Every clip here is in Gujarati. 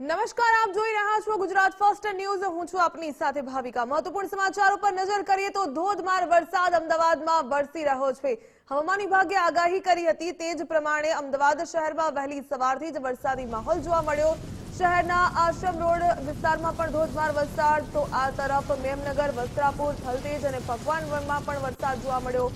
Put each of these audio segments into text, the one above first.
નમસ્કાર, આપ જોઈ રહ્યા છો ગુજરાત ફર્સ્ટ ન્યૂઝ। હું છું આપની સાથે ભાવિકા। મહત્વપૂર્ણ સમાચારો પર નજર કરીએ તો ધોધમાર વરસાદ અમદાવાદમાં વરસી રહ્યો છે। હવામાન વિભાગે આગાહી કરી હતી તે જ પ્રમાણે અમદાવાદ શહેરમાં વહેલી સવારથી જ વરસાદી માહોલ જોવા મળ્યો। શહેરના આશ્રમ રોડ વિસ્તારમાં પણ ધોધમાર વરસાદ, તો આ તરફ મેમનગર, વસ્ત્રાપુર, થલતેજ અને ભગવાનવનમાં પણ વરસાદ જોવા મળ્યો।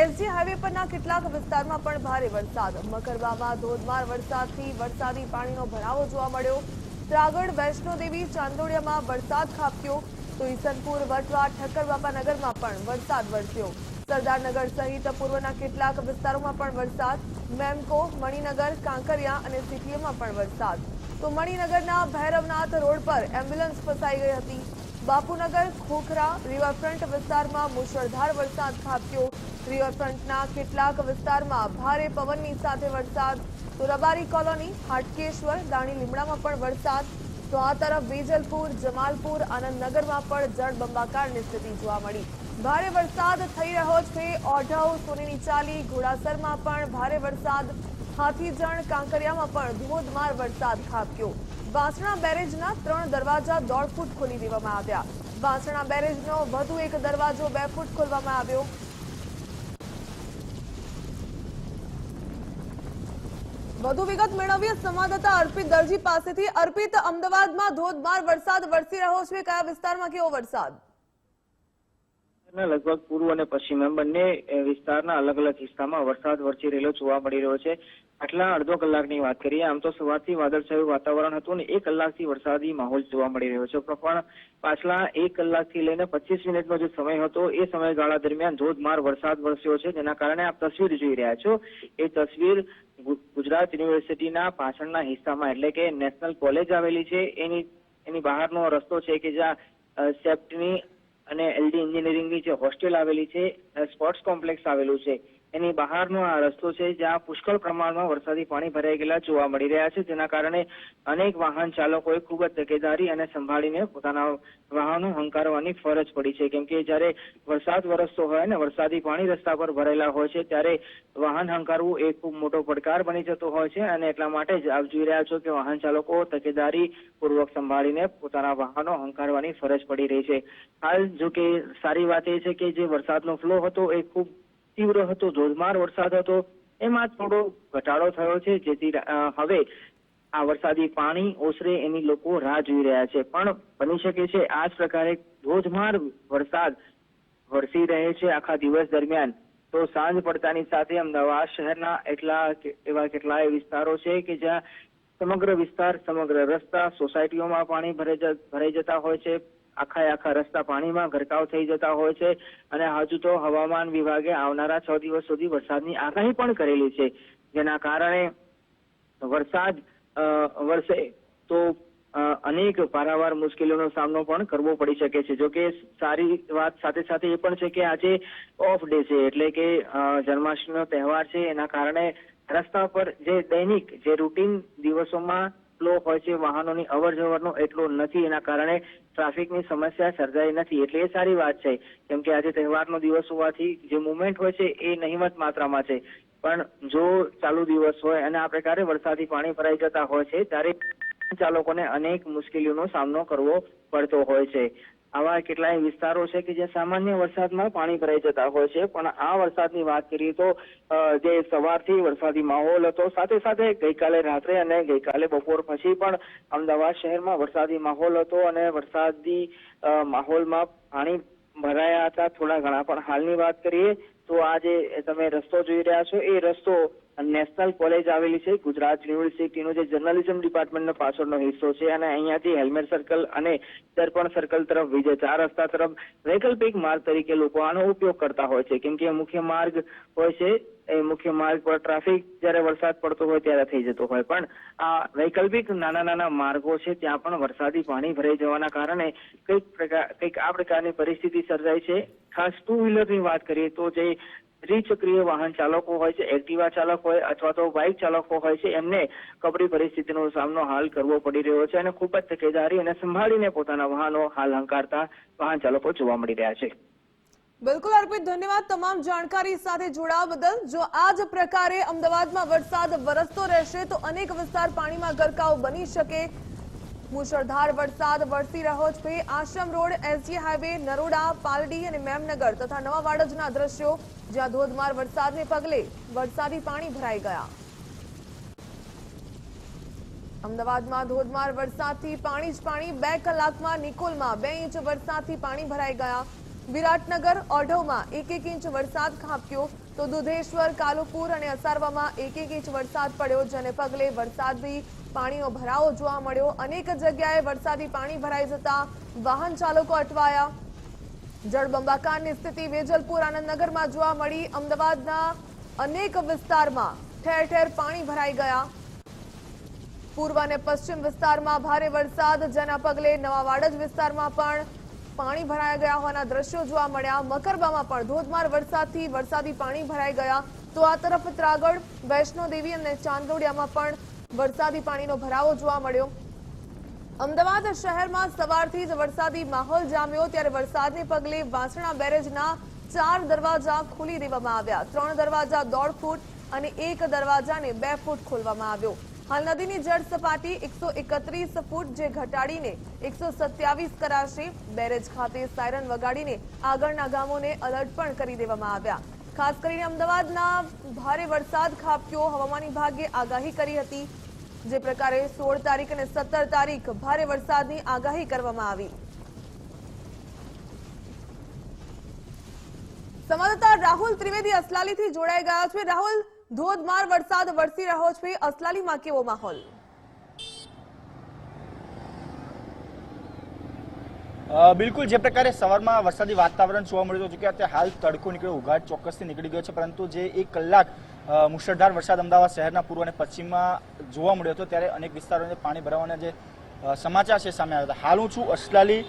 એસજી હાઈવે પરના કેટલાક વિસ્તારમાં પણ ભારે વરસાદ। મકરવામાં ધોધમાર વરસાદથી વરસાદી પાણીનો ભરાવો જોવા મળ્યો। ત્રાગડ, વૈષ્ણોદેવી, ચાંદોડિયામાં વરસાદ ખાબક્યો, તો ઈસનપુર, વટવા, ઠક્કરબાપા નગરમાં પણ વરસાદ વરસ્યો। સરદારનગર સહિત પૂર્વના કેટલાક વિસ્તારોમાં પણ વરસાદ। મેમકો, મણિનગર, કાંકરિયા અને સીટીએમાં પણ વરસાદ। તો મણિનગરના ભૈરવનાથ રોડ પર એમ્બ્યુલન્સ ફસાઈ ગઈ હતી। બાપુનગર, ખોખરા, રિવરફ્રન્ટ વિસ્તારમાં મુશળધાર વરસાદ ખાબક્યો। રિવરફ્રન્ટના કેટલાક વિસ્તારમાં ભારે પવનની સાથે વરસાદ। તો રબારી કોલોની, હાટકેશ્વર, દાણી લીમડામાં પણ વરસાદ। તો આ તરફ વેજલપુર, જમાલપુર, આનંદનગરમાં પણ જળબંબાકારની સ્થિતિ જોવા મળી। ભારે વરસાદ થઈ રહ્યો છે। ઓઢવ, સોનેની ચાલી, ઘોડાસરમાં પણ ભારે વરસાદ। હાથીજણ, કાંકરિયામાં પણ ધોધમાર વરસાદ ખાબક્યો। વાસણા બેરેજના 3 દરવાજા 1.5 ફૂટ ખોલી દેવામાં આવ્યા। વાસણા બેરેજનો વધુ એક દરવાજો 2 ફૂટ ખોલવામાં આવ્યો। વધુ વિગત મેળવીએ સંવાદદાતા અર્પિત દરજી પાસેથી। અર્પિત, અમદાવાદમાં ધોધમાર વરસાદ વરસી રહ્યો છે, કયા વિસ્તારમાં કેવો વરસાદ? લગભગ પૂર્વ અને પશ્ચિમ એમ બંને વિસ્તારના અલગ અલગ હિસ્સામાં વરસાદ વરસી રહેલો જોવા મળી રહ્યો છે। આટલા અડધો કલાકની વાત કરીએ, આમ તો સવારથી વાદળછાયું વાતાવરણ હતું અને 1 કલાકથી વરસાદી માહોલ જોવા મળી રહ્યો છે, પણ પાછલા 1 કલાકથી લઈને 25 મિનિટનો જે સમય હતો એ સમયગાળા દરમિયાન ધોધમાર વરસાદ વરસ્યો છે, જેના કારણે આપ તસવીર જોઈ રહ્યા છો એ તસવીર ગુજરાત યુનિવર્સિટીના પાછળના હિસ્સામાં એટલે કે નેશનલ કોલેજ આવેલી છે એની બહારનો રસ્તો છે કે જ્યાં સેફ્ટની અને એલડી એન્જિનિયરિંગની જે હોસ્ટેલ આવેલી છે, સ્પોર્ટ્સ કોમ્પ્લેક્સ આવેલું છે, એની બહારનો આ રસ્તો છે જ્યાં પુષ્કળ પ્રમાણમાં વરસાદી પાણી ભરાઈ ગયેલા જોવા મળી રહ્યા છે, જેના કારણે અનેક વાહન ચાલકોએ ખૂબ જ તકેદારી અને સંભાળીને પોતાના વાહનો હંકારવાની ફરજ પડી છે, કેમ કે જ્યારે વરસાદ વરસતો હોય ને વરસાદી પાણી રસ્તા પર ભરેલા હોય છે ત્યારે વાહન હંકારવું એ ખૂબ મોટો પડકાર બની જતો હોય છે અને એટલા માટે જ આપ જોઈ રહ્યા છો કે વાહન ચાલકો તકેદારી પૂર્વક સંભાળીને પોતાના વાહનો હંકારવાની ફરજ પડી રહી છે। હાલ જો કે સારી વાત એ છે કે જે વરસાદનો ફ્લો હતો એ ખૂબ તીવ્ર હતો, ધોધમાર વરસાદ હતો, એમાં થોડો ઘટાડો થયો છે, જેથી હવે આ વરસાદી પાણી ઓસરે એની લોકો રાહ જોઈ રહ્યા છે, પણ બની શકે છે આ જ પ્રકારે ધોધમાર વરસાદ વરસી રહે છે આખા દિવસ દરમિયાન, તો સાંજ પડતાની સાથે અમદાવાદ શહેરના એવા કેટલાય વિસ્તારો છે કે જ્યાં સમગ્ર વિસ્તાર, સમગ્ર રસ્તા, સોસાયટીઓમાં પાણી ભરાઈ જતા હોય છે, આખા રસ્તા પાણીમાં ગરકાવ થઈ જતા હોય છે અને હજુ તો હવામાન વિભાગે આવનારા 6 દિવસ સુધી વરસાદની આગાહી પણ કરેલી છે, જેના કારણે વરસાદ વરસે તો અનેક પારાવાર મુશ્કેલીઓનો સામનો પણ કરવો પડી શકે છે। જો કે સારી વાત સાથે સાથે એ પણ છે કે આજે ઓફ ડે છે, એટલે કે જન્માષ્ટમીનો તહેવાર છે, એના કારણે રસ્તા પર જે દૈનિક જે રૂટીન દિવસોમાં ફ્લો હોય છે વાહનોની અવર જવરનો એટલો નથી, એના કારણે ટ્રાફિકની સમસ્યા સર્જાઈ નથી, એટલે એ સારી વાત છે, કેમ કે આજે તહેવારનો દિવસ હોવાથી જે મુવમેન્ટ હોય છે એ નહિવત માત્રામાં છે, પણ જો ચાલુ દિવસ હોય અને આ પ્રકારે વરસાદી પાણી ભરાઈ જતા હોય છે ત્યારે ચાલકોને અનેક મુશ્કેલીઓનો સામનો કરવો પડતો હોય છે। આવા કેટલાય વિસ્તારો છે કે જે સામાન્ય વરસાદમાં પાણી ભરાઈ જતા હોય છે, પણ આ વરસાદની વાત કરીએ તો જે સવારથી વરસાદી માહોલ હતો, સાથે સાથે ગઈકાલે રાત્રે અને ગઈકાલે બપોર પછી પણ અમદાવાદ શહેરમાં વરસાદી માહોલ હતો અને વરસાદી માહોલમાં પાણી ભરાયા હતા થોડા ઘણા, પણ હાલની વાત કરીએ તો આ જે તમે રસ્તો જોઈ રહ્યા છો એ રસ્તો નેશનલ કોલેજ આવેલી છે, ગુજરાત યુનિવર્સિટીનો જે જર્નલિઝમ ડિપાર્ટમેન્ટનો પાછળનો હિસ્સો છે અને અહીંયાથી હેલ્મેટ સર્કલ અને દર્પણ સર્કલ તરફ વિજય 4 રસ્તા તરફ વૈકલ્પિક માર્ગ તરીકે લોકો આનો ઉપયોગ કરતા હોય છે, કેમ કે મુખ્ય માર્ગ હોય છે એ મુખ્ય માર્ગ પર ટ્રાફિક જ્યારે વરસાદ પડતો હોય ત્યારે થઈ જતો હોય, પણ આ વૈકલ્પિક નાના માર્ગો છે ત્યાં પણ વરસાદી પાણી ભરાઈ જવાના કારણે કંઈક આ પ્રકારની પરિસ્થિતિ સર્જાય છે। ખાસ 2 વ્હીલરની વાત કરીએ તો જે ત્રિચક્રીય વાહન ચાલકો હોય છે, એક્ટિવા ચાલક હોય અથવા તો બાઇક ચાલકો હોય છે, એમને કપરી પરિસ્થિતિનો સામનો હાલ કરવો પડી રહ્યો છે અને ખૂબ જ તકેદારી અને સંભાળીને પોતાના વાહનો હાલ હંકારતા વાહન ચાલકો જોવા મળી રહ્યા છે। બિલકુલ અર્પિત, ધન્યવાદ તમામ જાણકારી સાથે જોડાવા બદલ। જો આ જ પ્રકારે અમદાવાદમાં વરસાદ વરસતો રહેશે તો અનેક વિસ્તાર પાણીમાં ગરકાવ બની શકે। મુશળધાર વરસાદ વરસી રહ્યો છે। Ashram road, SG highway, Naroda, Paldi અને મેમનગર તથા નવા વાડજના દ્રશ્યો, જ્યાં ધોધમાર વરસાદને પગલે વરસાદી પાણી ભરાઈ ગયા। અમદાવાદમાં ધોધમાર વરસાદથી પાણી જ પાણી। 2 કલાકમાં નિકોલમાં 2 ઇંચ વરસાદથી પાણી ભરાઈ ગયા। વિરાટનગર, ઓઢવમાં 1 ઇંચ વરસાદ ખાબક્યો તો દુધેશ્વર, કાલુપુર અને અસારવામાં 1 ઇંચ વરસાદ પડ્યો, જેને પગલે વરસાદી પાણીનો ભરાવો જોવા મળ્યો। અનેક જગ્યાએ વરસાદી પાણી ભરાઈ જતા વાહન ચાલકો અટવાયા। જળબંબાકારની સ્થિતિ વેજલપુર, આનંદનગરમાં જોવા મળી। અમદાવાદના અનેક વિસ્તારમાં ઠેર ઠેર પાણી ભરાઈ ગયા। પૂર્વ અને પશ્ચિમ વિસ્તારમાં ભારે વરસાદ, જેના પગલે નવા વાડજ વિસ્તારમાં પણ પાણી ભરાઈ ગયા હોવાના દ્રશ્યો જોવા મળ્યા। મકરબામાં પણ ધોધમાર વરસાદથી વરસાદી પાણી ભરાઈ ગયા તો આ તરફ ત્રાગડ, વૈષ્ણોદેવી અને ચાંદોડિયામાં પણ વરસાદી પાણીનો ભરાવો જોવા મળ્યો। અમદાવાદ શહેરમાં સવારથી જ વરસાદી માહોલ જામ્યો, ત્યારે વરસાદને પગલે વાસણા બેરેજના 4 દરવાજા ખોલી દેવામાં આવ્યા। 3 દરવાજા 1.5 ફૂટ અને 1 દરવાજાને 2 ફૂટ ખોલવામાં આવ્યો। હાલ નદીની જળ સપાટી 131 ફૂટ, જે ઘટાડીને 127 કરાશે। બેરેજ ખાતે સાયરન વગાડીને આગળના ગામોને એલર્ટ પણ કરી દેવામાં આવ્યા। ખાસ કરીને અમદાવાદના ભારે વરસાદ ખાબક્યો। હવામાન વિભાગે આગાહી કરી હતી, જે પ્રકારે 16 તારીખ અને 17 તારીખ ભારે વરસાદની આગાહી કરવામાં આવી। સંવાદદાતા રાહુલ ત્રિવેદી અસલાલીથી જોડાઈ ગયા છે। રાહુલ, ધોધમાર વરસાદ વરસી રહ્યો છે, અસલાલીમાં કેવો માહોલ? બિલકુલ, જે પ્રકારે સવારમાં વરસાદી વાતાવરણ જોવા મળ્યું હતું કે અત્યારે હાલ તડકો નીકળ્યો, ઉઘાડ ચોક્કસથી નીકળી ગયો છે, પરંતુ જે 1 કલાક મુશળધાર વરસાદ અમદાવાદ શહેરના પૂર્વ અને પશ્ચિમમાં જોવા મળ્યો હતો, ત્યારે અનેક વિસ્તારોને પાણી ભરાવાના જે સમાચાર છે સામે આવ્યા હતા। હાલ હું છું અસલાલી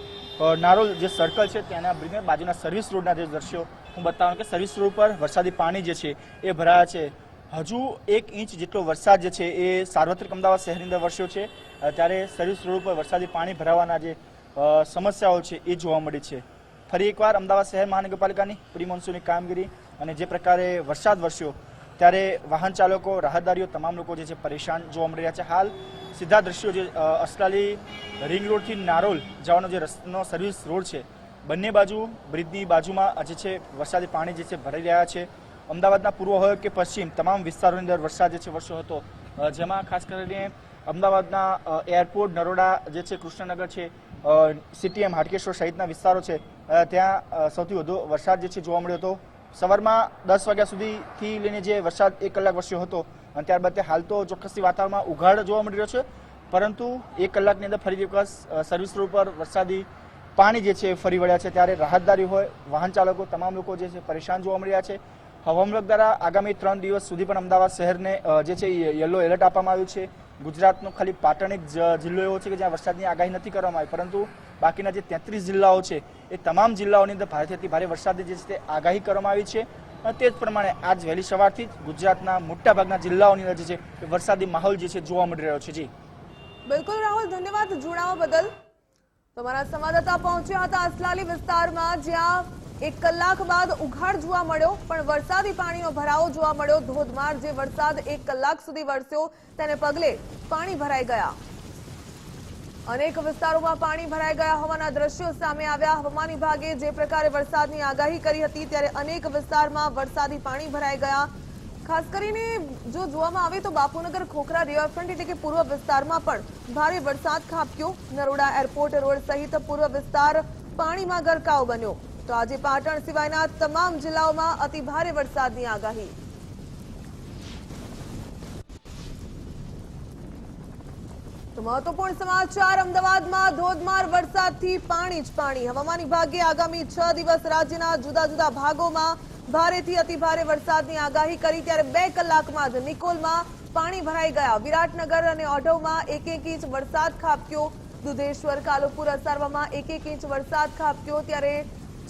નારોલ જે સર્કલ છે ત્યાંના બ્રિજની બાજુના સર્વિસ રોડના જે દ્રશ્યો હું બતાવું કે સર્વિસ રોડ પર વરસાદી પાણી જે છે એ ભરાયા છે। હજુ 1 ઇંચ જેટલો વરસાદ જે છે એ સાર્વત્રિક અમદાવાદ શહેરની અંદર વરસ્યો છે, ત્યારે સર્વિસ રોડ પર વરસાદી પાણી ભરાવાના જે સમસ્યાઓ છે એ જોવા મળી છે। ફરી એકવાર અમદાવાદ શહેર મહાનગરપાલિકાની પ્રી મોન્સૂનની કામગીરી અને જે પ્રકારે વરસાદ વરસ્યો, ત્યારે વાહન ચાલકો, રાહદારીઓ, તમામ લોકો જે છે પરેશાન જોવા મળી રહ્યા છે। હાલ સીધા દ્રશ્યો જે અસલાલી રિંગ રોડથી નારોલ જવાનો જે રસ્તાનો સર્વિસ રોડ છે, બંને બાજુ બ્રિજની બાજુમાં જે છે વરસાદી પાણી જે છે ભરાઈ રહ્યા છે। અમદાવાદના પૂર્વ હોય કે પશ્ચિમ તમામ વિસ્તારોની અંદર વરસાદ જે છે વરસ્યો હતો, જેમાં ખાસ કરીને અમદાવાદના એરપોર્ટ, નરોડા જે છે, કૃષ્ણનગર છે, સીટીએમ, હાટકેશ્વર સહિતના વિસ્તારો છે, ત્યાં સૌથી વધુ વરસાદ જે છે જોવા મળ્યો હતો। સવારમાં 10 વાગ્યા સુધીથી લઈને જે વરસાદ 1 કલાક વરસ્યો હતો અને ત્યારબાદ હાલ તો ચોક્કસથી વાતાવરણમાં ઉઘાડ જોવા મળી રહ્યો છે, પરંતુ 1 કલાકની અંદર ફરી વખત સર્વિસ રોડ પર વરસાદી પાણી જે છે ફરી વળ્યા છે, ત્યારે રાહતદારી હોય, વાહન ચાલકો, તમામ લોકો જે છે પરેશાન જોવા મળી રહ્યા છે। હવામાન વિભાગ દ્વારા આગામી 3 દિવસ સુધી પણ અમદાવાદ શહેરને જે છે યલો એલર્ટ આપવામાં આવ્યું છે। ગુજરાતનો ખાલી પાટણ એક જિલ્લો એવો છે કે જ્યાં વરસાદની આગાહી નથી કરવામાં આવી, પરંતુ બાકીના જે 33 જિલ્લાઓ છે એ તમામ જિલ્લાઓની અંદર ભારેથી ભારે વરસાદની જે છે તે આગાહી કરવામાં આવી છે। તે જ પ્રમાણે આજ વહેલી સવારથી જ ગુજરાતના મોટાભાગના જિલ્લાઓની અંદર જે છે વરસાદી માહોલ જે છે જોવા મળી રહ્યો છે। જી બિલકુલ રાહુલ, ધન્યવાદ જોડાવા બદલ। તમારા સંવાદદાતા પહોંચ્યા હતા અસલાલી વિસ્તારમાં, જ્યાં 1 કલાક બાદ ઉઘાડ જોવા મળ્યો, પણ વરસાદી પાણીનો ભરાવો જોવા મળ્યો। ધોધમાર જે વરસાદ 1 કલાક સુધી વરસ્યો, તેને પગલે પાણી ભરાઈ ગયા। અનેક વિસ્તારોમાં પાણી ભરાઈ ગયા હોવાના દ્રશ્યો સામે આવ્યા। હવામાન વિભાગે જે પ્રકારે વરસાદની આગાહી કરી હતી, ત્યારે અનેક વિસ્તારમાં વરસાદી પાણી ભરાઈ ગયા। ખાસ કરીને જો જોવામાં આવે તો બાપુનગર, ખોખરા, રિવરફ્રન્ટ એટલે કે પૂર્વ વિસ્તારમાં પણ ભારે વરસાદ ખાબક્યો। નરોડા એરપોર્ટ રોડ સહિત પૂર્વ વિસ્તાર પાણીમાં ગરકાવ બન્યો। તો આજે પાટણ સિવાયના તમામ જિલ્લાઓમાં અતિ ભારે વરસાદની આગાહી। તો મહત્વપૂર્ણ સમાચાર, અમદાવાદમાં ધોધમાર વરસાદથી પાણી જ પાણી। હવામાન વિભાગે આગામી 6 દિવસ રાજ્યના જુદા જુદા ભાગોમાં ભારેથી અતિ ભારે વરસાદની આગાહી કરી, ત્યારે 2 કલાકમાં જ નિકોલમાં પાણી ભરાઈ ગયા। વિરાટનગર અને ઓઢવમાં 1 ઇંચ વરસાદ ખાબક્યો। દુધેશ્વર, કાલુપુર, અસારવામાં 1 ઇંચ વરસાદ ખાબક્યો, ત્યારે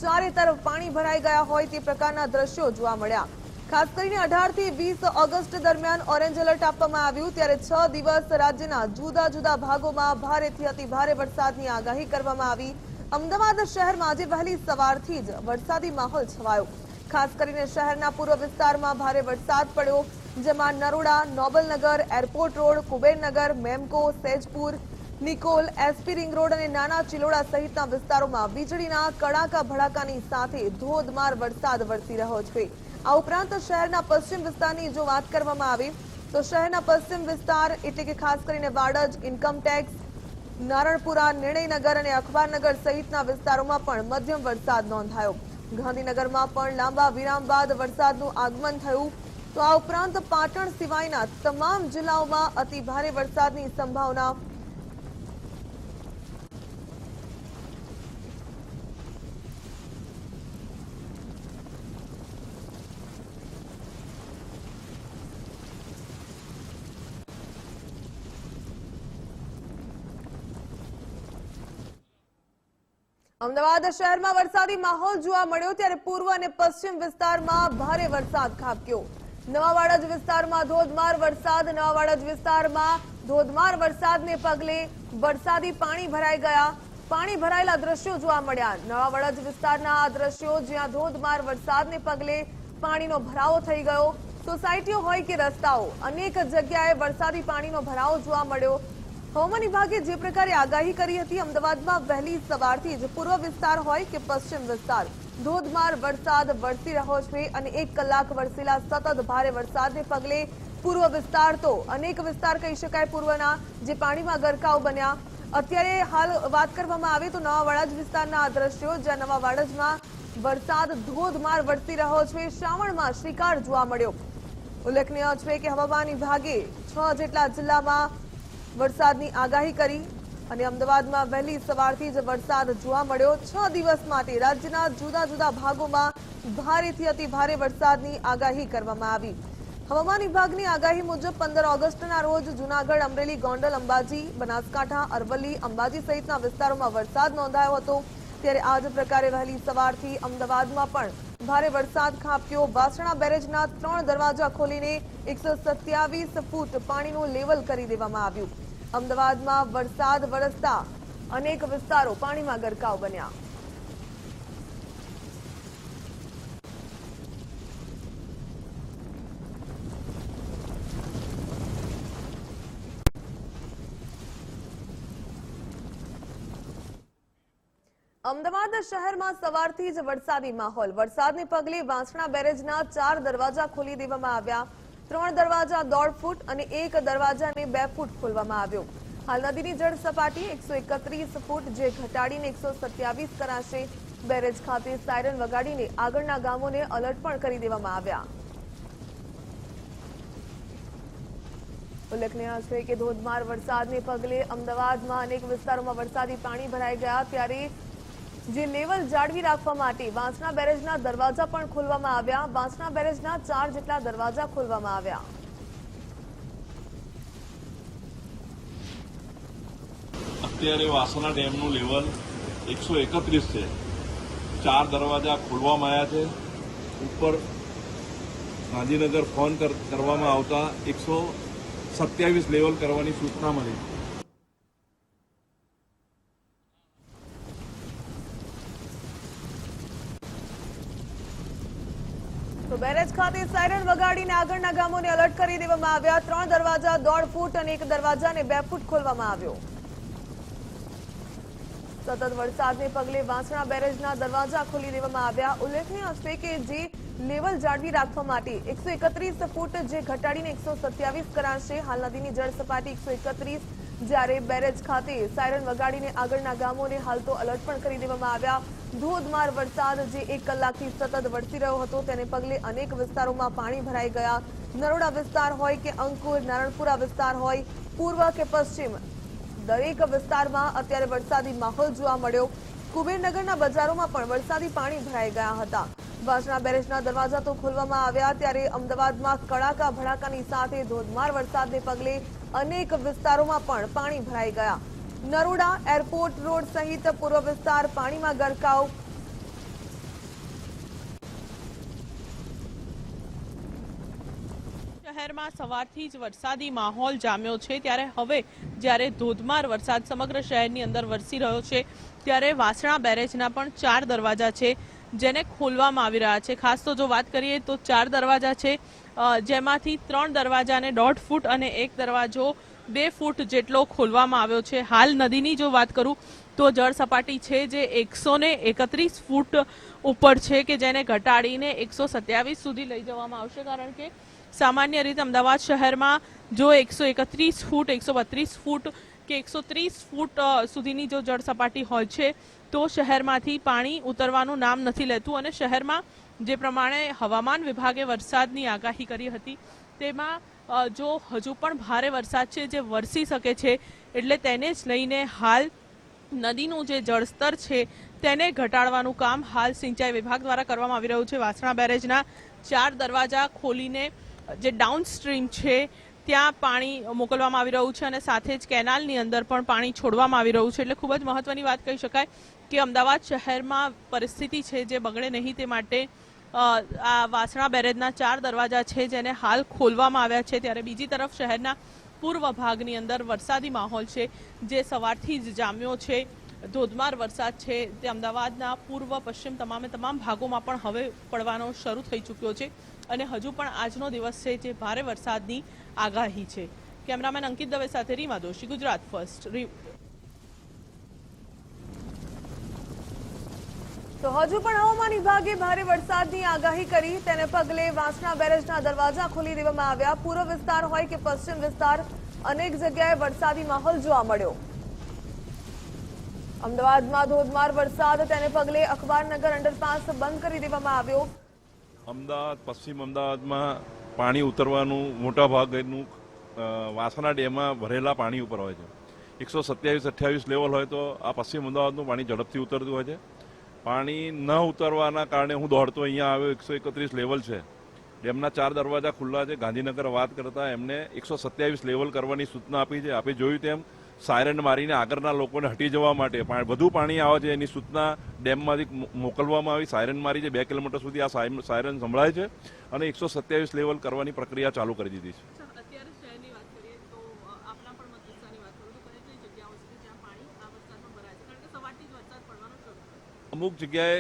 ચારે તરફ પાણી ભરાઈ ગયા હોય તે પ્રકારના દ્રશ્યો જોવા મળ્યા। ખાસ કરીને 18 થી 20 ઓગસ્ટ દરમિયાન ઓરેન્જ એલર્ટ આપવામાં આવ્યું, ત્યારે 6 દિવસ રાજ્યના જુદા જુદા ભાગોમાં ભારેથી અતિ ભારે વરસાદની આગાહી કરવામાં આવી। અમદાવાદ શહેરમાં આજે વહેલી સવારથી જ વરસાદી માહોલ છવાયો। ખાસ કરીને શહેરના પૂર્વ વિસ્તારમાં ભારે વરસાદ પડ્યો, જેમાં Naroda, Noblenagar, airport road, Kubernagar, Memco, Saijpur, Nikol, SP ring road અને નાના ચિલોડા સહિતના વિસ્તારોમાં વીજળીના કડાકા ભડાકાની સાથે ધોધમાર વરસાદ વરસી રહ્યો છે। આ ઉપરાંત શહેરના પશ્ચિમ વિસ્તારની જો વાત કરવામાં આવે તો શહેરના પશ્ચિમ વિસ્તાર એટલે કે ખાસ કરીને વાડજ, ઇન્કમટેક્સ, નારણપુરા, નિર્ણયનગર અને અખબારનગર સહિતના વિસ્તારોમાં પણ મધ્યમ વરસાદ નોંધાયો। ગાંધીનગરમાં પણ લાંબા વિરામ બાદ વરસાદનું આગમન થયું। તો આ ઉપરાંત પાટણ સિવાયના તમામ જિલ્લાઓમાં અતિ ભારે વરસાદની સંભાવના। અમદાવાદ શહેરમાં વરસાદી માહોલ જોવા મળ્યો ત્યારે પૂર્વ અને પશ્ચિમ વિસ્તારમાં ભારે વરસાદ ખાબક્યો। નવા વાડજ વિસ્તારમાં ધોધમાર વરસાદ। નવા વાડજ વિસ્તારમાં ધોધમાર વરસાદને પગલે વરસાદી પાણી ભરાઈ ગયા। પાણી ભરાયેલા દ્રશ્યો જોવા મળ્યા। નવા વાડજ વિસ્તારના આ દ્રશ્યો જ્યાં ધોધમાર વરસાદને પગલે પાણીનો ભરાવો થઈ ગયો। સોસાયટીઓ હોય કે રસ્તાઓ અનેક જગ્યાએ વરસાદી પાણીનો ભરાવો જોવા મળ્યો। હવામાન વિભાગે જે પ્રકારે આગાહી કરી હતી, અમદાવાદમાં વહેલી સવારથી જ પૂર્વ વિસ્તાર હોય કે પશ્ચિમ વિસ્તાર ધોધમાર વરસાદ વરસી રહ્યો છે અને 1 કલાક વરસેલા સતત ભારે વરસાદને પગલે પૂર્વ વિસ્તાર તો અનેક વિસ્તાર કહી શકાય પૂર્વના જે પાણીમાં ગરકાવ બન્યા। અત્યારે હાલ વાત કરવામાં આવે તો નવા વાડજ વિસ્તારના આ દ્રશ્યો જ્યાં નવા વાડજમાં વરસાદ ધોધમાર વરસી રહ્યો છે। શ્રાવણમાં શ્રીકાર જોવા મળ્યો। ઉલ્લેખનીય છે કે હવામાન વિભાગે 6 જેટલા જિલ્લામાં વરસાદની આગાહી કરી અને અમદાવાદમાં વહેલી સવારથી જ વરસાદ જોવા મળ્યો। 6 દિવસ માટે રાજ્યના જુદા જુદા ભાગોમાં ભારેથી અતિ ભારે વરસાદની આગાહી કરવામાં આવી। હવામાન વિભાગની આગાહી મુજબ 15 ઓગસ્ટના રોજ જૂનાગઢ, અમરેલી, ગોંડલ, અંબાજી, બનાસકાંઠા, અરવલ્લી, અંબાજી સહિતના વિસ્તારોમાં વરસાદ નોંધાયો હતો। ત્યારે આ જ પ્રકારે વહેલી સવારથી અમદાવાદમાં પણ ભારે વરસાદ ખાબક્યો। વાસણા બેરેજના 3 દરવાજા ખોલીને 127 ફૂટ પાણીનું લેવલ કરી દેવામાં આવ્યું। અમદાવાદમાં વરસાદ વરસતા અનેક વિસ્તારો પાણીમાં ગરકાવ બન્યા। અમદાવાદ શહેરમાં સવારથી જ વરસાદી માહોલ। વરસાદને પગલે વાસણા બેરેજના 4 દરવાજા ખોલી દેવામાં આવ્યા। 3 દરવાજા 1.5 ફૂટ અને 1 દરવાજાને 2 ફૂટ ખોલવામાં આવ્યો। હાલ નદીની જળ સપાટી 131 ફૂટ જે ઘટાડીને 127 કરાશે। બેરેજ ખાતે સાયરન વગાડીને આગળના ગામોને એલર્ટ પણ કરી દેવામાં આવ્યા। ઉલ્લેખનીય છે કે ધોધમાર વરસાદને પગલે અમદાવાદમાં અનેક વિસ્તારોમાં વરસાદી પાણી ભરાઈ ગયા। ત્યારે જે લેવલ જાળવી રાખવા માટે વાસણા બેરેજના દરવાજા પણ ખોલવામાં આવ્યા। વાસણા બેરેજના 4 જેટલા દરવાજા ખોલવામાં આવ્યા। અત્યારે વાસણા ડેમનું લેવલ 131 છે। 4 દરવાજા ખોલવામાં આવ્યા છે। ઉપર ગાંધીનગર ફોન કરવામાં આવતા 127 લેવલ કરવાની સૂચના મળી। તો બેરેજ ખાતે સાયરન વગાડીને આગળના ગામોને એલર્ટ કરી દેવામાં આવ્યા। 3 દરવાજા 1.5 ફૂટ અને 1 દરવાજાને 2 ફૂટ ખોલવામાં આવ્યો। સતત વરસાદને પગલે વાસણા બેરેજના દરવાજા ખોલી દેવામાં આવ્યા। ઉલ્લેખનીય છે કે જે લેવલ જાળવી રાખવા માટે 131 ફૂટ જે ઘટાડીને 127 કરાશે। હાલ નદીની જળ સપાટી 131 જ્યારે બેરેજ ખાતે સાયરન વગાડીને આગળના ગામોને હાલ તો એલર્ટ પણ કરી દેવામાં આવ્યા। ધોધમાર વરસાદ જે 1 કલાકથી સતત વરસી રહ્યો હતો તેને પગલે અનેક વિસ્તારોમાં પાણી ભરાઈ ગયા। નરોડા વિસ્તાર હોય કે અંકુર, નારણપુરા વિસ્તાર હોય, પૂર્વ કે પશ્ચિમ દરેક વિસ્તારમાં અત્યારે વરસાદી માહોલ જોવા મળ્યો। કુબેરનગરના બજારોમાં પણ વરસાદી પાણી ભરાઈ ગયા હતા। વાસણા બેરેજના દરવાજા તો ખોલવામાં આવ્યા ત્યારે અમદાવાદમાં કડાકા ભડાકાની સાથે ધોધમાર વરસાદને પગલે અનેક વિસ્તારોમાં પણ પાણી ભરાઈ ગયા। નરોડા, એરપોર્ટ રોડ સહિત પૂર્વ વિસ્તાર પાણીમાં ગરકાવ। શહેરમાં સવારથી જ વરસાદી માહોલ જામ્યો છે ત્યારે હવે જ્યારે ધોધમાર વરસાદ સમગ્ર શહેરની અંદર વરસી રહ્યો છે ત્યારે વાસણા બેરેજના પણ 4 દરવાજા છે જેને ખોલવામાં આવી રહ્યા છે. ખાસ તો જો વાત કરીએ તો 4 દરવાજા છે, જેમાંથી 3 દરવાજાને 1.5 ફૂટ અને 1 દરવાજો 2 ફૂટ જેટલો ખોલવામાં આવ્યો છે. હાલ નદીની જો વાત કરું તો જળ સપાટી છે જે 131 ફૂટ ઉપર છે કે જેને ઘટાડીને 127 સુધી લઈ જવામાં આવશે. કારણ કે સામાન્ય રીતે અમદાવાદ શહેરમાં જો 131 ફૂટ 132 ફૂટ કે 130 ફૂટ સુધીની જો જળ સપાટી હોય છે તો શહેરમાંથી પાણી ઉતરવાનું નામ નથી લેતું. અને શહેરમાં જે પ્રમાણે હવામાન વિભાગે વરસાદની આગાહી કરી હતી તેમાં જો હજુ પણ ભારે વરસાદ છે જે વરસી શકે છે, એટલે તેને જ લઈને હાલ નદીનું જે જળસ્તર છે તેને ઘટાડવાનું કામ હાલ સિંચાઈ વિભાગ દ્વારા કરવામાં આવી રહ્યું છે. વાસણા બેરેજના 4 દરવાજા ખોલીને જે ડાઉનસ્ટ્રીમ છે ત્યાં પાણી મોકલવામાં આવી રહ્યું છે અને સાથે જ કેનાલની અંદર પણ પાણી છોડવામાં આવી રહ્યું છે. એટલે ખૂબ જ મહત્વની વાત કહી શકાય કે અમદાવાદ શહેરમાં પરિસ્થિતિ છે જે બગડે નહીં તે માટે આ વાસણા બેરેજના 4 દરવાજા છે જેને હાલ ખોલવામાં આવ્યા છે. ત્યારે બીજી તરફ શહેરના પૂર્વ ભાગની અંદર વરસાદી માહોલ છે જે સવારથી જ જામ્યો છે. ધોધમાર વરસાદ છે તે અમદાવાદના પૂર્વ પશ્ચિમ તમામ ભાગોમાં પણ હવે પડવાનો શરૂ થઈ ચૂક્યો છે અને હજુ પણ આજનો દિવસ છે જે ભારે વરસાદની આગાહી છે. કેમેરામેન અંકિત દવે સાથે રીમા દોશી, ગુજરાત ફર્સ્ટ. તો હજુ પણ હવામાન વિભાગે ભારે વરસાદની આગાહી કરી, તેને પગલે વાસણા બેરેજના દરવાજા ખોલી દેવામાં આવ્યા. પૂર્વ વિસ્તાર હોય કે પશ્ચિમ વિસ્તાર, અનેક જગ્યાએ વરસાદી માહોલ જોવા મળ્યો. અમદાવાદમાં ધોધમાર વરસાદ, તેને પગલે અખબારનગર અંડરપાસ બંધ કરી દેવામાં આવ્યો. અમદાવાદ પશ્ચિમ અમદાવાદમાં પાણી ઉતરવાનું મોટા ભાગનું વાસણા ડેમમાં ભરેલા પાણી ઉપર હોય છે. 127-28 લેવલ હોય તો આ પશ્ચિમ અમદાવાદનું પાણી ઝડપથી ઉતરતું હોય છે. પાણી ન ઉતરવાના કારણે હું દોડતો અહીંયા આવ્યો. 131 લેવલ છે. ડેમના 4 દરવાજા ખુલ્લા છે. ગાંધીનગર વાત કરતા એમને 127 લેવલ કરવાની સૂચના આપી છે. આપણે જોયું તેમ સાયરન મારીને આગળના લોકોને હટી જવા માટે વધુ પાણી આવે છે એની સૂચના ડેમમાંથી મોકલવામાં આવી. સાયરન મારી છે. 2 કિલોમીટર સુધી આ સાયરન સંભળાય છે અને 127 લેવલ કરવાની પ્રક્રિયા ચાલુ કરી દીધી છે. અમુક જગ્યાએ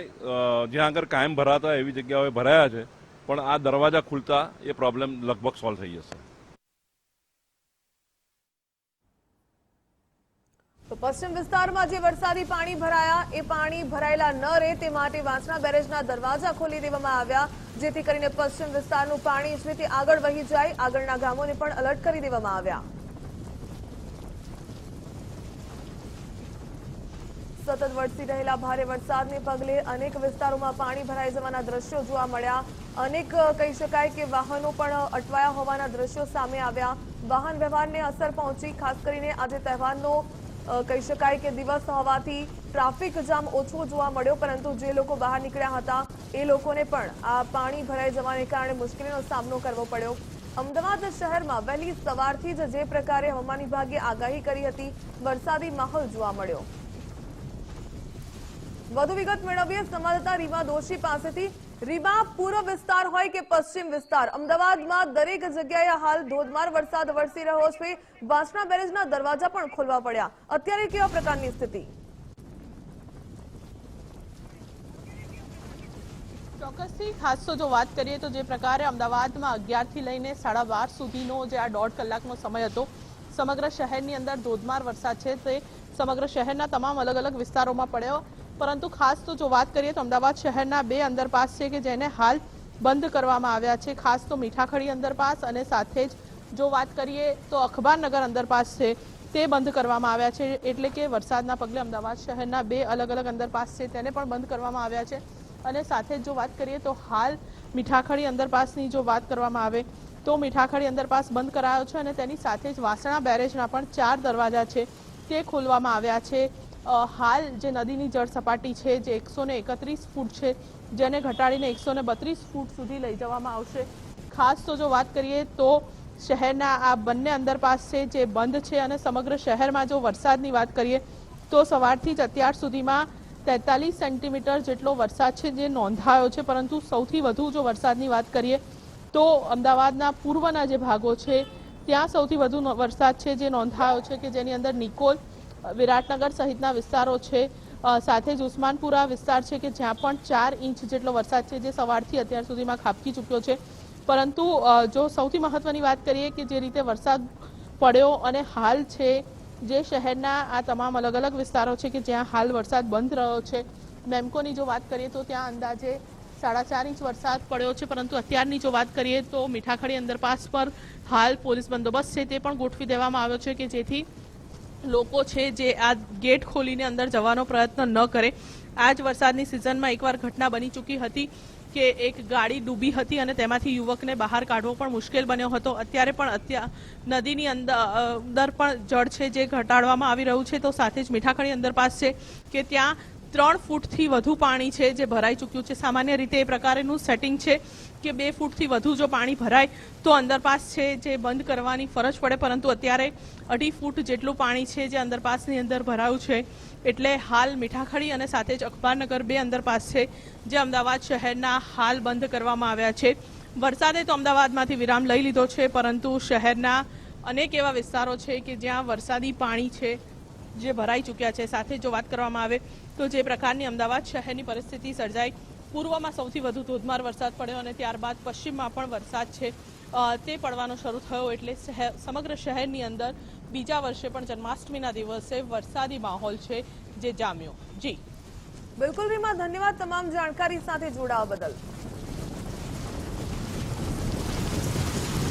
જ્યાં આગળ કાયમ ભરાતા એવી જગ્યાઓએ ભરાયા છે, પણ આ દરવાજા ખુલતા એ પ્રોબ્લેમ લગભગ સોલ્વ થઈ જશે. તો પશ્ચિમ વિસ્તારમાં જે વરસાદી પાણી ભરાયા એ પાણી ભરાયેલા ન રહે તે માટે વાસણા બેરેજના દરવાજા ખોલી દેવામાં આવ્યા, જેથી કરીને પશ્ચિમ વિસ્તારનું પાણી છે તે આગળ વહી જાય. આગળના ગામોને પણ એલર્ટ કરી દેવામાં આવ્યા. સતત વરસી રહેલા ભારે વરસાદને પગલે અનેક વિસ્તારોમાં પાણી ભરાઈ જવાના દ્રશ્યો જોવા મળ્યા. અનેક કહી શકાય કે વાહનો પણ અટવાયા હોવાના દ્રશ્યો સામે આવ્યા. વાહન વ્યવહારને અસર પહોંચી. ખાસ કરીને આજે તહેવારનો કહી શકાય કે દિવસ હોવાથી ટ્રાફિક જામ ઓછો જોવા મળ્યો, પરંતુ જે લોકો બહાર નીકળ્યા હતા એ લોકોને પણ આ પાણી ભરાઈ જવાને કારણે મુશ્કેલીનો સામનો કરવો પડ્યો. અમદાવાદ શહેરમાં વહેલી સવારથી જ જે પ્રકારે હવામાન વિભાગે આગાહી કરી હતી વરસાદી માહોલ જોવા મળ્યો. વધુ વિગત મેળવીએ સંવાદદાતા રીમા દોશી પાસેથી. રીમા, પૂર્વ વિસ્તાર હોય કે પશ્ચિમ વિસ્તાર, અમદાવાદમાં દરેક જગ્યાએ હાલ ધોધમાર વરસાદ વરસી રહ્યો છે. વાસણા બેરેજના દરવાજા પણ ખોલવા પડ્યા. અત્યારે કેવા પ્રકારની સ્થિતિ? ચોક્કસથી ખાસ તો જો વાત કરીએ તો જે પ્રકારે અમદાવાદમાં 11 થી લઈને 12:30 સુધીનો જે આ 1.5 કલાકનો સમય હતો, સમગ્ર શહેરની અંદર ધોધમાર વરસાદ છે તે સમગ્ર શહેરના તમામ અલગ અલગ વિસ્તારોમાં પડ્યો. પરંતુ ખાસ તો જો વાત કરીએ તો અમદાવાદ શહેરના 2 અંડરપાસ છે કે જેને હાલ બંધ કરવામાં આવ્યા છે. ખાસ તો મીઠાખડી અંડરપાસ અને સાથે જ જો વાત કરીએ તો અખબારનગર અંડરપાસ છે તે બંધ કરવામાં આવ્યા છે. એટલે કે વરસાદના પગલે અમદાવાદ શહેરના 2 અલગ અલગ અંડરપાસ છે તેને પણ બંધ કરવામાં આવ્યા છે. અને સાથે જ જો વાત કરીએ તો હાલ મીઠાખડી અંડરપાસની જો વાત કરવામાં આવે તો મીઠાખડી અંડરપાસ બંધ કરાયો છે અને તેની સાથે જ વાસણા બેરેજના પણ 4 દરવાજા છે તે ખોલવામાં આવ્યા છે. હાલ જે નદીની જળ સપાટી છે જે 131 ફૂટ છે જેને ઘટાડીને 132 ફૂટ સુધી લઈ જવામાં આવશે. ખાસ તો જો વાત કરીએ તો શહેરના આ બંને અંડરપાસ છે જે બંધ છે અને સમગ્ર શહેરમાં જો વરસાદની વાત કરીએ તો સવારથી જ અત્યાર સુધીમાં 43 સેન્ટીમીટર જેટલો વરસાદ છે જે નોંધાયો છે. પરંતુ સૌથી વધુ જો વરસાદની વાત કરીએ તો અમદાવાદના પૂર્વના જે ભાગો છે ત્યાં સૌથી વધુ વરસાદ છે જે નોંધાયો છે કે જેની અંદર નિકોલ, વિરાટનગર સહિતના વિસ્તારો છે સાથે જ ઉસ્માનપુરા વિસ્તાર છે કે જ્યાં પણ 4 ઇંચ જેટલો વરસાદ છે જે સવારથી અત્યાર સુધીમાં ખાબકી ચૂક્યો છે. પરંતુ જો સૌથી મહત્વની વાત કરીએ કે જે રીતે વરસાદ પડ્યો અને હાલ છે જે શહેરના આ તમામ અલગ અલગ વિસ્તારો છે કે જ્યાં હાલ વરસાદ બંધ રહ્યો છે. મેમકોની જો વાત કરીએ તો ત્યાં અંદાજે 4.5 ઇંચ વરસાદ પડ્યો છે. પરંતુ અત્યારની જો વાત કરીએ તો મીઠાખડી અંડરપાસ પર હાલ પોલીસ બંદોબસ્ત છે તે પણ ગોઠવી દેવામાં આવ્યો છે કે જેથી લોકો છે જે આ ગેટ ખોલીને અંદર જવાનો પ્રયત્ન ન કરે. આ જ વરસાદની સિઝનમાં એકવાર ઘટના બની ચૂકી હતી કે એક ગાડી ડૂબી હતી અને તેમાંથી યુવકને બહાર કાઢવો પણ મુશ્કેલ બન્યો હતો. અત્યારે પણ નદીની અંદર પણ જળ છે જે ઘટાડવામાં આવી રહ્યું છે. તો સાથે જ મીઠાખડી અંડરપાસ છે કે ત્યાં 3 ફૂટથી વધુ પાણી છે જે ભરાઈ ચૂક્યું છે. સામાન્ય રીતે એ પ્રકારનું સેટિંગ છે કે 2 ફૂટથી વધુ જો પાણી ભરાય તો અંડરપાસ છે જે બંધ કરવાની ફરજ પડે. પરંતુ અત્યારે 2.5 ફૂટ જેટલું પાણી છે જે અંડરપાસની અંદર ભરાયું છે. એટલે હાલ મીઠાખડી અને સાથે જ અખબારનગર 2 અંડરપાસ છે જે અમદાવાદ શહેરના હાલ બંધ કરવામાં આવ્યા છે. વરસાદે તો અમદાવાદમાંથી વિરામ લઈ લીધો છે પરંતુ શહેરના અનેક એવા વિસ્તારો છે કે જ્યાં વરસાદી પાણી છે જે ભરાઈ ચૂક્યા છે. સાથે જો વાત કરવામાં આવે તો જે પ્રકારની અમદાવાદ શહેરની પરિસ્થિતિ સર્જાઈ, પૂર્વમાં સૌથી વધુ ધોધમાર વરસાદ પડ્યો અને ત્યારબાદ પશ્ચિમમાં પણ વરસાદ છે તે પડવાનો શરૂ થયો. એટલે સમગ્ર શહેરની અંદર બીજા વર્ષે પણ જન્માષ્ટમીના દિવસે વરસાદી માહોલ છે જે જામ્યો. જી બિલકુલ રીમા, ધન્યવાદ તમામ જાણકારી સાથે જોડાવા બદલ.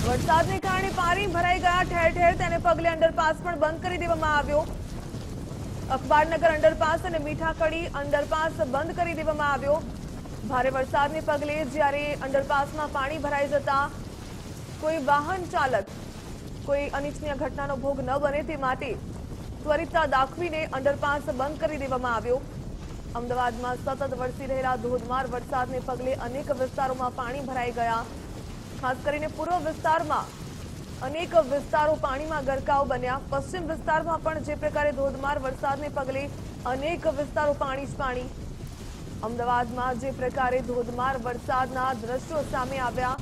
વરસાદને કારણે પાણી ભરાઈ ગયા ઠેર ઠેર, તેને પગલે અંડરપાસ પણ બંધ કરી દેવામાં આવ્યો. અખબારનગર અંડરપાસ અને મીઠાખડી અંડરપાસ બંધ કરી દેવામાં આવ્યો. ભારે વરસાદને પગલે જ્યારે અંડરપાસમાં પાણી ભરાઈ જતા કોઈ વાહન ચાલક કોઈ અનિચ્છનીય ઘટનાનો ભોગ ન બને તે માટે ત્વરિતતા દાખવીને અંડરપાસ બંધ કરી દેવામાં આવ્યો. અમદાવાદમાં સતત વરસી રહેલા ધોધમાર વરસાદને પગલે અનેક વિસ્તારોમાં પાણી ભરાઈ ગયા. ખાસ કરીને પૂર્વ વિસ્તારમાં અનેક વિસ્તારો પાણીમાં ગરકાવ બન્યા. પશ્ચિમ વિસ્તારમાં પણ જે પ્રકારે ધોધમાર વરસાદને પગલે અનેક વિસ્તારો પાણી જ પાણી. અમદાવાદમાં જે પ્રકારે ધોધમાર વરસાદના દ્રશ્યો સામે આવ્યા.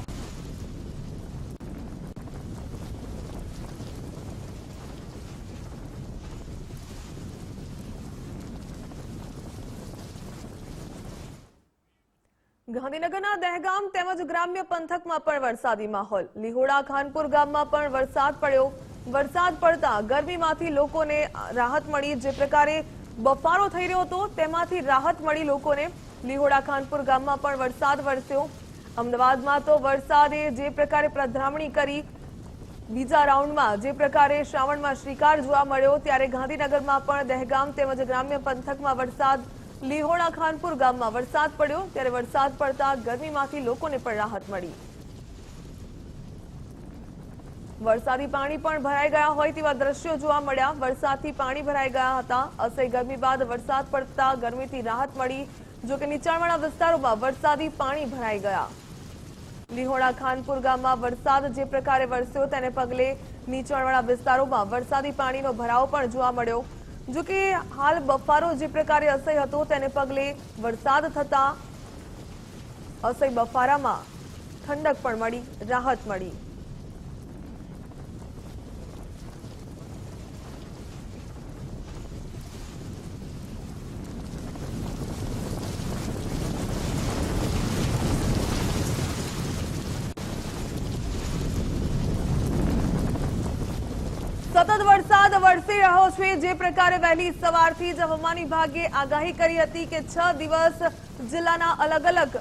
ગાંધીનગરના દહેગામ તેમજ ગ્રામ્ય પંથકમાં પણ વરસાદી માહોલ. લીહોડા ખાનપુર ગામમાં પણ વરસાદ પડ્યો. વરસાદ પડતા ગરમીમાંથી લોકોને રાહત મળી. જે પ્રકારે બફારો થઈ રહ્યો હતો તેમાંથી રાહત મળી લોકોને. લીહોડા ખાનપુર ગામમાં પણ વરસાદ વરસ્યો. અમદાવાદમાં તો વરસાદે જે પ્રકારે પધરામણી કરી, બીજા રાઉન્ડમાં જે પ્રકારે શ્રાવણમાં શ્રીકાર જોવા મળ્યો, ત્યારે ગાંધીનગરમાં પણ દહેગામ તેમજ ગ્રામ્ય પંથકમાં વરસાદ. લીહોડા ખાનપુર ગામમાં વરસાદ પડ્યો ત્યારે વરસાદ પડતા ગરમીમાંથી લોકોને પણ રાહત મળી. વરસાદી પાણી પણ ભરાઈ ગયા હોય તેવા દ્રશ્યો જોવા મળ્યા. વરસાદથી પાણી ભરાઈ ગયા હતા. અસહ્ય ગરમી બાદ વરસાદ પડતા ગરમીથી રાહત મળી. જો કે નીચાણવાળા વિસ્તારોમાં વરસાદી પાણી ભરાઈ ગયા. લીહોડા ખાનપુર ગામમાં વરસાદ જે પ્રકારે વરસ્યો તેને પગલે નીચાણવાળા વિસ્તારોમાં વરસાદી પાણીનો ભરાવ પણ જોવા મળ્યો. જો કે હાલ બફારો જે પ્રકારે અસહ્ય હતો તેને પગલે વરસાદ થતા અસહ્ય બફારામાં ઠંડક પણ મળી, રાહત મળી. સતત વરસાદ વરસી રહ્યો છે. જે પ્રકારે વહેલી સવારથી જ હવામાન વિભાગે આગાહી કરી હતી કે 6 દિવસ જિલ્લાના અલગ અલગ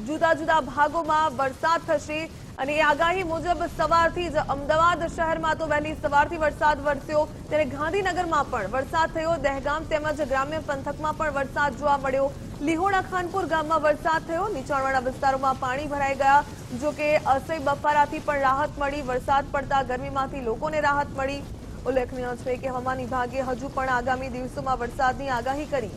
જુદા જુદા ભાગોમાં વરસાદ થશે અને એ આગાહી મુજબ સવારથી જ અમદાવાદ શહેરમાં તો વહેલી સવારથી વરસાદ વરસ્યો. ત્યારે ગાંધીનગરમાં પણ વરસાદ થયો. દહેગામ તેમજ ગ્રામ્ય પંથકમાં પણ વરસાદ જોવા મળ્યો. લીહોડા ખાનપુર ગામમાં વરસાદ થયો. નીચાણવાળા વિસ્તારોમાં પાણી ભરાઈ ગયા. જો કે અસહ્ય બફારાથી પણ રાહત મળી. વરસાદ પડતા ગરમીમાંથી લોકોને રાહત મળી. ઉલ્લેખનીય છે કે હવામાન વિભાગે હજુ પણ આગામી દિવસોમાં વરસાદની આગાહી કરી.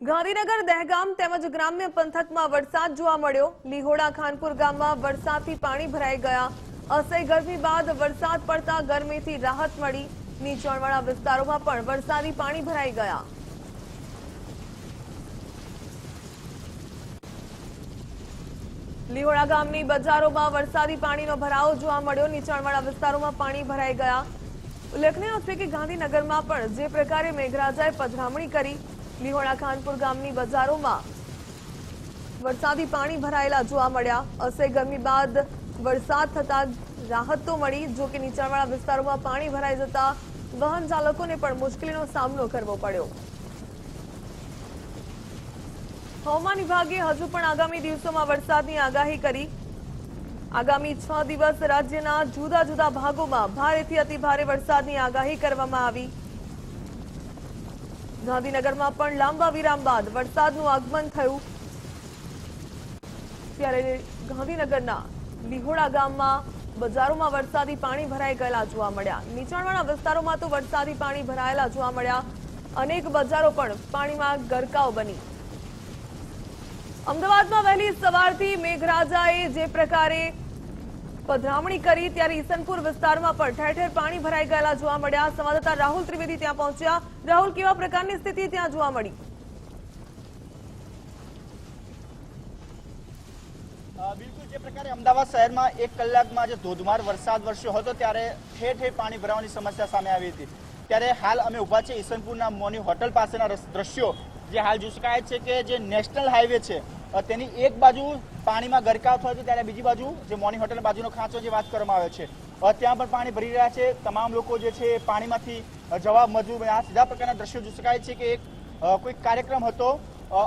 ગાંધીનગર દહેગામ તેમજ ગ્રામ્ય પંથકમાં વરસાદ જોવા મળ્યો. લીહોડા ખાનપુર ગામમાં વરસાદથી પાણી ભરાઈ ગયા. અસહ્ય ગરમી બાદ વરસાદ પડતા ગરમીથી રાહત મળી. નીચાણવાળા વિસ્તારોમાં પણ વરસાદી પાણી ભરાઈ ગયા. લીહોડા ગામની બજારોમાં વરસાદી પાણીનો ભરાવો જોવા મળ્યો. નીચાણવાળા વિસ્તારોમાં પાણી ભરાઈ ગયા. ઉલ્લેખનીય છે કે ગાંધીનગરમાં પણ જે પ્રકારે મેઘરાજાએ પધરામણી કરી, લીહોડા ખાનપુર ગામની બજારોમાં વરસાદી પાણી ભરાયેલા જોવા મળ્યા. અસહ્ય ગરમી બાદ વરસાદ થતા રાહત તો મળી, જો કે નીચાણવાળા વિસ્તારોમાં પાણી ભરાઈ જતા વાહન ચાલકોને પણ મુશ્કેલીનો સામનો કરવો પડ્યો. હવામાન વિભાગે હજુ પણ આગામી દિવસોમાં વરસાદની આગાહી કરી. આગામી 6 દિવસ રાજ્યના જુદા જુદા ભાગોમાં ભારેથી અતિભારે વરસાદની આગાહી કરવામાં આવી. ગાંધીનગરમાં પણ લાંબા વિરામ બાદ વરસાદનું આગમન થયું. ત્યારે ગાંધીનગરના લીહોડા ગામમાં બજારોમાં વરસાદી પાણી ભરાઈ ગયેલા જોવા મળ્યા. નીચાણવાળા વિસ્તારોમાં તો વરસાદી પાણી ભરાયેલા જોવા મળ્યા. અનેક બજારો પણ પાણીમાં ગરકાવ બની. અમદાવાદમાં વહેલી સવારથી મેઘરાજાએ જે પ્રકારે પધરામણી કરી, ત્યારે ઈસનપુર વિસ્તારમાં પણ ઠેર ઠેર પાણી ભરાઈ ગયેલા જોવા મળ્યા. સંવાદદાતા રાહુલ ત્રિવેદી ત્યાં પહોંચ્યા. રાહુલ, કેવા પ્રકારની સ્થિતિ ત્યાં જોવા મળી? બિલકુલ, જે પ્રકારે અમદાવાદ શહેરમાં 1 કલાકમાં જે ધોધમાર વરસાદ વરસ્યો હતો ત્યારે ઠેર ઠેર પાણી ભરાવાની સમસ્યા સામે આવી હતી. ત્યારે હાલ અમે ઉભા છે ઈસનપુરના મોની હોટલ પાસેના દ્રશ્યો, જે હાલ જોઈ શકાય છે કે જે નેશનલ હાઈવે છે તેની એક બાજુ પાણીમાં ગરકાવ થયો છે, ત્યારે બીજી બાજુ જે મોની હોટલ બાજુનો ખાંચો જે વાત કરવામાં આવ્યો છે ત્યાં પણ પાણી ભરી રહ્યા છે. તમામ લોકો જે છે પાણીમાંથી જવા મજબૂર. આ સીધા પ્રકારના દ્રશ્યો જોઈ શકાય છે કે કોઈ કાર્યક્રમ હતો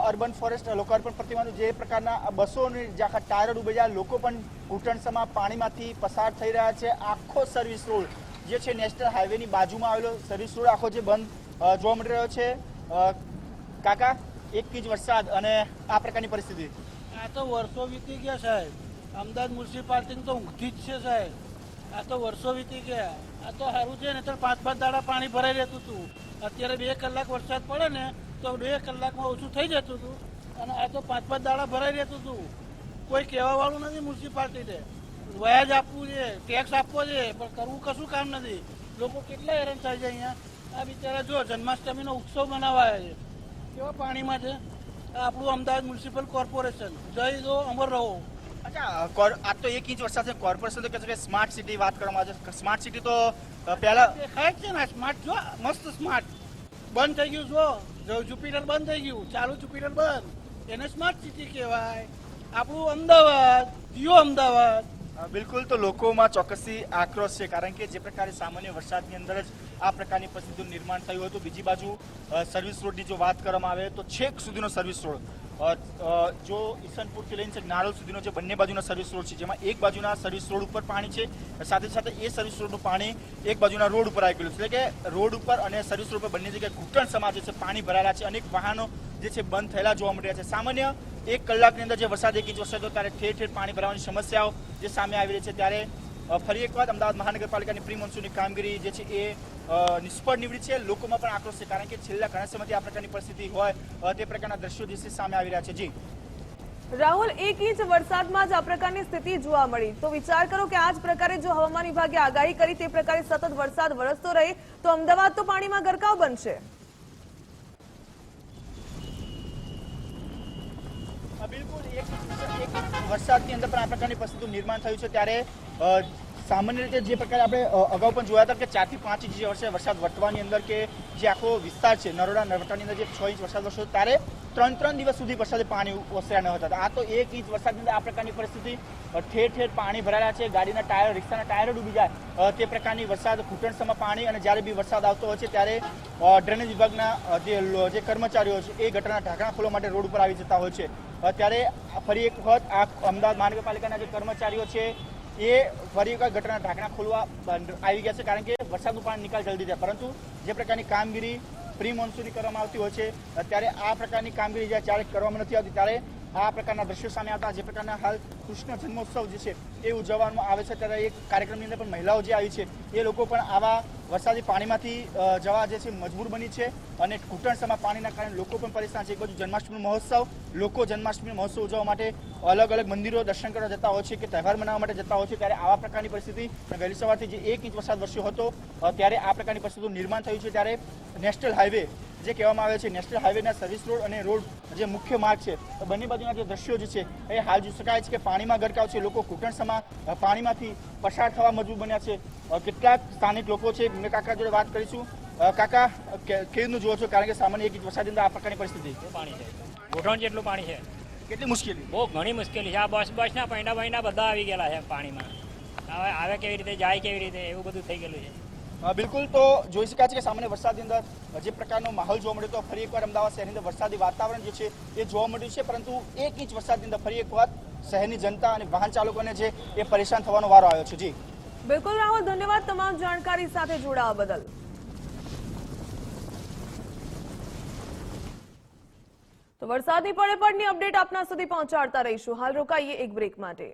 અર્બન ફોરેસ્ટ લોકાર્પણ પ્રતિમાનું, જે પ્રકારના બસોની જે આખા ટાયર ડૂબી ગયા, લોકો પણ ઘૂંટણસમાં પાણીમાંથી પસાર થઈ રહ્યા છે. આખો સર્વિસ રોડ જે છે નેશનલ હાઈવેની બાજુમાં આવેલો સર્વિસ રોડ આખો જે બંધ જોવા મળી રહ્યો છે. કાકા, 1 ઇંચ વરસાદ અને આ પ્રકારની પરિસ્થિતિ. આ તો વર્ષો વીતી ગયા સાહેબ. અમદાવાદ મ્યુનિસિપાલિટી તો ઊંઘી જ છે સાહેબ. આ તો વર્ષો વીતી ગયા. આ તો સારું છે ને, તો 5-5 દાડા પાણી ભરાઈ રહેતું હતું. અત્યારે 2 કલાક વરસાદ પડે ને તો 2 કલાકમાં ઓછું થઈ જતું હતું, અને આ તો 5-5 દાડા ભરાઈ રહેતું હતું. કોઈ કહેવા વાળું નથી મ્યુનિસિપાલિટીને. વ્યાજ આપવું છે, ટેક્સ આપવો છે, પણ કરવું કશું કામ નથી. લોકો કેટલા હેરાન થાય છે અહીંયા. આ બિચારા જો જન્માષ્ટમીનો ઉત્સવ મનાવાયા છે, કેવા પાણીમાં છે. આપણું અમદાવાદ મ્યુનિસિપલ કોર્પોરેશન, જય દો અમર રહો. અચ્છા, આ તો 1 ઇંચ વરસાદ છે. કોર્પોરેશન તો કહે છે કે સ્માર્ટ સિટી વાત કરવામાં આવે છે. સ્માર્ટ સિટી તો પહેલા દેખાય જ છે ને. સ્માર્ટ જો મસ્ત સ્માર્ટ બંધ થઈ ગયું. જો જુપિટર બંધ થઈ ગયું, ચાલુ જુપિટર બંધ, એને સ્માર્ટ સિટી કહેવાય. આપણું અમદાવાદ, જીઓ અમદાવાદ. બિલકુલ, તો લોકોમાં ચોક્કસથી આક્રોશ છે, કારણ કે જે પ્રકારે સામાન્ય વરસાદની અંદર જ આ પ્રકારની પરિસ્થિતિનું નિર્માણ થયું હતું. બીજી બાજુ સર્વિસ રોડની જો વાત કરવામાં આવે તો છેક સુધીનો સર્વિસ રોડ, જો ઈસનપુરથી લઈને નારોલ સુધીનો જે બંને બાજુના સર્વિસ રોડ છે, જેમાં એક બાજુના સર્વિસ રોડ ઉપર પાણી છે, સાથે સાથે એ સર્વિસ રોડનું પાણી એક બાજુના રોડ ઉપર આવી ગયેલું છે. એટલે કે રોડ ઉપર અને સર્વિસ રોડ પર બંને જગ્યાએ ઘૂંટણ સમા જે છે પાણી ભરાયેલા છે. અનેક વાહનો જે છે બંધ થયેલા જોવા મળી રહ્યા છે. સામાન્ય 1 કલાકની અંદર જે વરસાદ 1 ઇંચ વરસાદ હતો ત્યારે ઠેર ઠેર પાણી ભરાવાની સમસ્યાઓ જે સામે આવી રહી છે. ત્યારે ફરી એક વાર અમદાવાદ મહાનગરપાલિકાની પ્રી મોન્સૂનની કામગીરી જે છે એ નિષ્ફળ નીવડી છે. લોકોમાં પણ આક્રોશ છે, કારણ કે છેલ્લા ઘણા સમયથી આ પ્રકારની પરિસ્થિતિ હોય તે પ્રકારના દ્રશ્યો જે છે સામે આવી રહ્યા છે. જી રાહુલ, 1 ઇંચ વરસાદમાં જ આ પ્રકારની સ્થિતિ જોવા મળી, તો વિચાર કરો કે આ જ પ્રકારે જો હવામાન વિભાગે આગાહી કરી તે પ્રકારે સતત વરસાદ વરસતો રહે તો અમદાવાદ તો પાણીમાં ગરકાવ બનશે. બિલકુલ, 1 ઇંચ વરસાદની અંદર પણ આ પ્રકારની પરિસ્થિતિનું નિર્માણ થયું છે. ત્યારે સામાન્ય રીતે જે પ્રકારે આપણે અગાઉ પણ જોયા હતા કે 4 થી 5 ઇંચ જે વર્ષે વરસાદ વર્તવાની અંદર, કે જે આખો વિસ્તાર છે નરોડા નવટાની અંદર જે 6 ઇંચ વરસાદ વરસ્યો ત્યારે 3 દિવસ સુધી વરસાદે પાણી ઓસર્યા ન હતા. આ તો 1 ઇંચ વરસાદની અંદર આ પ્રકારની પરિસ્થિતિ, ઠેર ઠેર પાણી ભરાયેલા છે. ગાડીના ટાયર, રિક્ષાના ટાયર ડૂબી જાય તે પ્રકારની વરસાદ, ઘૂંટણસમાં પાણી. અને જ્યારે બી વરસાદ આવતો હોય છે ત્યારે ડ્રેનેજ વિભાગના જે કર્મચારીઓ છે એ ગટરના ઢાંકણા ખોલવા માટે રોડ ઉપર આવી જતા હોય છે. ત્યારે ફરી એક વખત આ અમદાવાદ મહાનગરપાલિકાના જે કર્મચારીઓ છે એ ફરી એક વખત ગટરના ઢાંકણા ખોલવા આવી ગયા છે, કારણ કે વરસાદનું પાણી નિકાલ જલ્દી થાય. પરંતુ જે પ્રકારની કામગીરી પ્રી મોન્સૂનની કરવામાં આવતી હોય છે ત્યારે આ પ્રકારની કામગીરી જ્યારે કરવામાં નથી આવતી ત્યારે આ પ્રકારના દ્રશ્યો સામે આવતા. જે પ્રકારના હાલ કૃષ્ણ જન્મોત્સવ જે છે એ ઉજવવામાં આવે છે, ત્યારે એક કાર્યક્રમની અંદર પણ મહિલાઓ જે આવી છે એ લોકો પણ આવા વરસાદી પાણીમાંથી જવા જે છે મજબૂર બની છે અને ઘૂંટણસમાં પાણીના કારણે લોકો પણ પરેશાન છે. એક બાજુ જન્માષ્ટમી મહોત્સવ, લોકો જન્માષ્ટમી મહોત્સવ ઉજવવા માટે અલગ અલગ મંદિરો દર્શન કરવા જતા હોય છે કે તહેવાર મનાવવા માટે જતા હોય છે, ત્યારે આવા પ્રકારની પરિસ્થિતિ વહેલી સવારથી જે 1 ઇંચ વરસાદ વરસ્યો હતો ત્યારે આ પ્રકારની પરિસ્થિતિનું નિર્માણ થયું છે. ત્યારે નેશનલ હાઈવે જે કહેવામાં આવે છે, નેશનલ હાઈવેના સર્વિસ રોડ અને રોડ જે મુખ્ય માર્ગ છે, બંને બાજુના જે દ્રશ્યો જે છે એ હાલ જોઈ શકાય છે કે પાણીમાં ગરકાવ છે. લોકો ઘૂંટણસમાં પાણીમાંથી પસાર થવા મજબૂર બન્યા છે. કેટલાક સ્થાનિક લોકો છે, મેં કાકા જોડે વાત કરીશું. કાકા, કેવી રીતનું જુઓ છો? કારણ કે સામાન્ય 1 ઇંચ વરસાદની અંદર આ પ્રકારની પરિસ્થિતિ, પાણી છે, ઘૂંટણ જેટલું પાણી છે. કેટલી મુશ્કેલી? બહુ ઘણી મુશ્કેલી છે. આ બસના પૈંડા બધા આવી ગયેલા છે પાણીમાં. હવે આવે કેવી રીતે, જાય કેવી રીતે, એવું બધું થઈ ગયેલું છે. બિલકુલ, તો જોઈ શકાય છે કે સામાન્ય વરસાદની અંદર જે પ્રકારનો માહોલ જોવા મળ્યો, તો ફરી એકવાર અમદાવાદ શહેરની અંદર વરસાદી વાતાવરણ જે છે એ જોવા મળ્યું છે. પરંતુ 1 ઇંચ વરસાદની અંદર ફરી એકવાર શહેરની જનતા અને વાહન ચાલકોને જે એ પરેશાન થવાનો વારો આવ્યો છે. જી બિલકુલ રાહુલ, ધન્યવાદ તમામ જાણકારી સાથે જોડાવા બદલ. તો વરસાદની પડે પડની અપડેટ આપના સુધી પહોંચાડતા રહીશું. હાલ રોકાઈએ એક બ્રેક માટે.